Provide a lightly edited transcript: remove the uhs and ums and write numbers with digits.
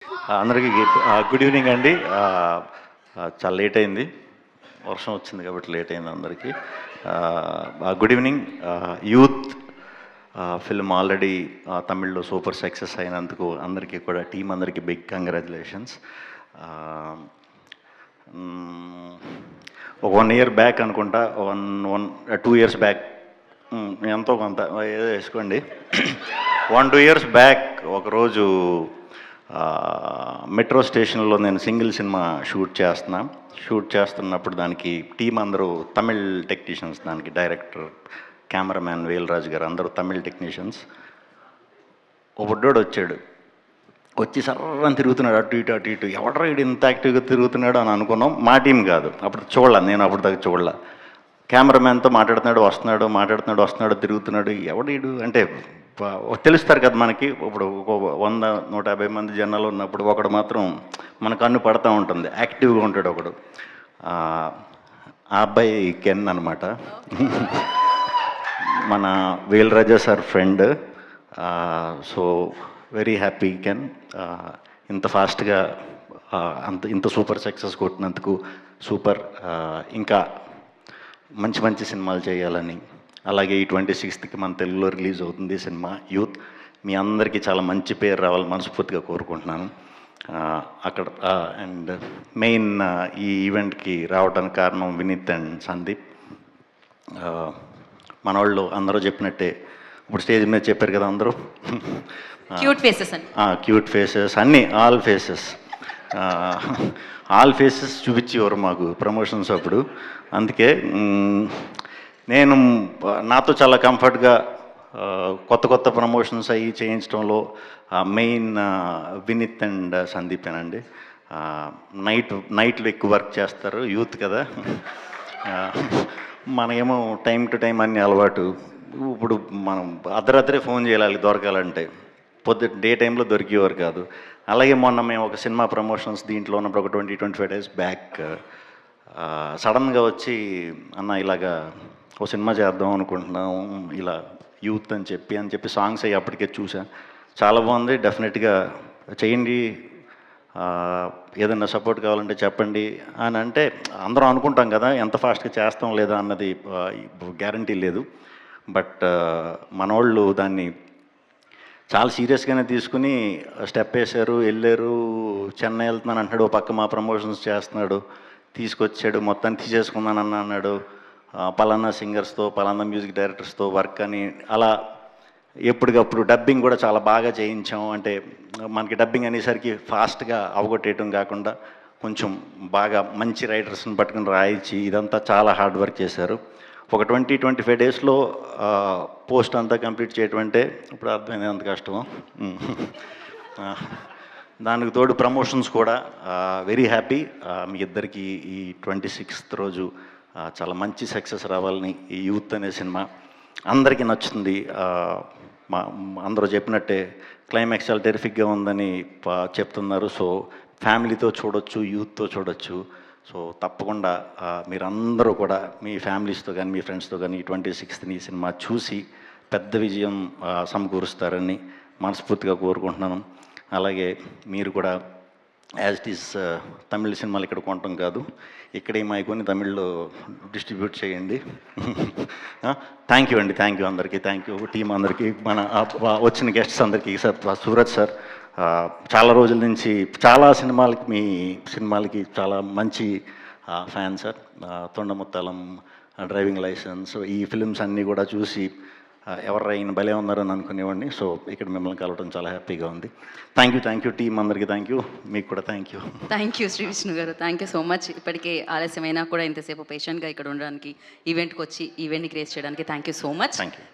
అందరికీ good evening అండి. చాలా లేట్ అయింది, వర్షం వచ్చింది కాబట్టి లేట్ అయింది అందరికీ. Good evening. Youth film already తమిళ్లో సూపర్ సక్సెస్ అయినందుకు అందరికీ కూడా టీం అందరికీ బిగ్ కంగ్రాచులేషన్స్. ఒక 1 year బ్యాక్ అనుకుంటా, 2 years బ్యాక్, ఎంతో కొంత ఏదో వేసుకోండి. 1-2 years బ్యాక్ ఒకరోజు మెట్రో స్టేషన్లో నేను సింగిల్ సినిమా షూట్ చేస్తున్నప్పుడు దానికి టీం అందరూ తమిళ్ టెక్నీషియన్స్, దానికి డైరెక్టర్, కెమెరామ్యాన్ వేల్రాజు గారు అందరూ తమిళ్ టెక్నీషియన్స్. ఒక బుడ్డోడు వచ్చి సర్రని తిరుగుతున్నాడు అటు ఇటు. ఎవడరా ఇటు ఇంత యాక్టివ్గా తిరుగుతున్నాడు అని అనుకున్నాం. మా టీం కాదు, నేను అప్పుడు దాకా చూడలే. కెమెరామ్యాన్తో మాట్లాడుతున్నాడు, తిరుగుతున్నాడు. ఎవడీడు అంటే తెలుస్తారు కదా మనకి. ఇప్పుడు 100-150 మంది జనాలు ఉన్నప్పుడు ఒకడు మాత్రం మన కన్ను పడుతూ ఉంటుంది, యాక్టివ్గా ఉంటాడు ఒకడు. ఆ అబ్బాయి కెన్ అనమాట, మన Velraja sir friend. So very happy Ken, ఇంత ఫాస్ట్గా ఇంత సూపర్ సక్సెస్ కొట్టినందుకు. సూపర్. ఇంకా మంచి మంచి సినిమాలు చేయాలని, అలాగే ఈ 26th మన తెలుగులో రిలీజ్ అవుతుంది సినిమా యూత్. మీ అందరికీ చాలా మంచి పేరు రావాలని మనస్ఫూర్తిగా కోరుకుంటున్నాను. అక్కడ అండ్ మెయిన్ ఈ ఈవెంట్కి రావడానికి కారణం వినీత్ అండ్ సందీప్. మన వాళ్ళు అందరూ చెప్పినట్టే ఇప్పుడు స్టేజ్ మీద చెప్పారు కదా అందరూ, క్యూట్ ఫేసెస్ అన్నీ, ఆల్ ఫేసెస్ చూపించేవారు మాకు ప్రమోషన్స్ అప్పుడు. అందుకే నేను నాతో చాలా కంఫర్ట్గా కొత్త ప్రమోషన్స్ అవి చేయించడంలో మెయిన్ వినీత్ అండ్ సందీపేనండి. నైట్లో ఎక్కువ వర్క్ చేస్తారు, యూత్ కదా. మనమేమో టైం టు టైం అన్నీ అలవాటు. ఇప్పుడు మనం అర్ధరాత్రే ఫోన్ చేయాలి దొరకాలంటే, డే టైంలో దొరికేవారు కాదు. అలాగే మొన్న మేము ఒక సినిమా ప్రమోషన్స్ దీంట్లో ఉన్నప్పుడు ఒక 20-25 days బ్యాక్ సడన్గా వచ్చి, అన్న ఇలాగా ఒక సినిమా చేద్దాం అనుకుంటున్నాం ఇలా యూత్ అని చెప్పి సాంగ్స్ అయ్యి అప్పటికే చూసా. చాలా బాగుంది, డెఫినెట్గా చేయండి, ఏదన్నా సపోర్ట్ కావాలంటే చెప్పండి అని అంటే అందరం అనుకుంటాం కదా, ఎంత ఫాస్ట్గా చేస్తాం లేదా అన్నది గ్యారంటీ లేదు. బట్ మనోళ్ళు దాన్ని చాలా సీరియస్గానే తీసుకుని స్టెప్ వేశారు, వెళ్ళారు. చెన్నై వెళ్తున్నాను అంటున్నాడు, పక్క మా ప్రమోషన్స్ చేస్తున్నాడు, తీసుకొచ్చాడు, మొత్తాన్ని తీసేసుకున్నానని అన్నాడు. పలానా సింగర్స్తో, పలానా మ్యూజిక్ డైరెక్టర్స్తో వర్క్ అని అలా ఎప్పటికప్పుడు డబ్బింగ్ కూడా చాలా బాగా చేయించాం. అంటే మనకి డబ్బింగ్ అనేసరికి ఫాస్ట్గా అవగొట్టేయటం కాకుండా కొంచెం బాగా మంచి రైటర్స్ని పట్టుకుని రాయించి ఇదంతా చాలా హార్డ్ వర్క్ చేశారు. ఒక 20-25 daysలో పోస్ట్ అంతా కంప్లీట్ చేయటం అంటే ఇప్పుడు అర్థమైంది ఎంత కష్టమో. దానికి తోడు ప్రమోషన్స్ కూడా. Very happy. మీ ఇద్దరికి ఈ 26th రోజు చాలా మంచి సక్సెస్ రావాలని. ఈ యూత్ అనే సినిమా అందరికీ నచ్చుతుంది. అందరూ చెప్పినట్టే క్లైమాక్స్ చాలా టెరిఫిక్గా ఉందని చెప్తున్నారు. సో ఫ్యామిలీతో చూడొచ్చు, యూత్తో చూడొచ్చు. సో తప్పకుండా మీరందరూ కూడా మీ ఫ్యామిలీస్తో కానీ మీ ఫ్రెండ్స్తో కానీ ఈ 26th ఈ సినిమా చూసి పెద్ద విజయం సమకూరుస్తారని మనస్ఫూర్తిగా కోరుకుంటున్నాను. అలాగే మీరు కూడా యాజ్ ఇట్ ఈస్ తమిళ సినిమాలు ఇక్కడ కొనటం కాదు, ఇక్కడే కొని తమిళ్లో డిస్ట్రిబ్యూట్ చేయండి. థ్యాంక్ యూ అండి, థ్యాంక్ యూ అందరికీ, థ్యాంక్ యూ టీం అందరికీ, మన వచ్చిన గెస్ట్స్ అందరికీ. సార్ సూరజ్ సార్ చాలా రోజుల నుంచి చాలా మీ సినిమాలకి చాలా మంచి ఫ్యాన్ సార్. తొండముత్తాలం, డ్రైవింగ్ లైసెన్స్, ఈ ఫిలిమ్స్ అన్నీ కూడా చూసి ఎవరు ఈయన భలే ఉన్నారని అనుకునేవాడిని. సో ఇక్కడ మిమ్మల్ని కలవడం చాలా హ్యాపీగా ఉంది. థ్యాంక్ యూ టీం అందరికీ, థ్యాంక్ యూ, మీకు కూడా థ్యాంక్ యూ శ్రీ విష్ణు గారు, థ్యాంక్ యూ సో మచ్. ఇప్పటికే ఆలస్యమైనా కూడా ఇంతసేపు పేషెంట్గా ఇక్కడ ఉండడానికి, ఈవెంట్కి వచ్చి ఈవెంట్ని క్రియేట్ చేయడానికి thank you so much. Thank you.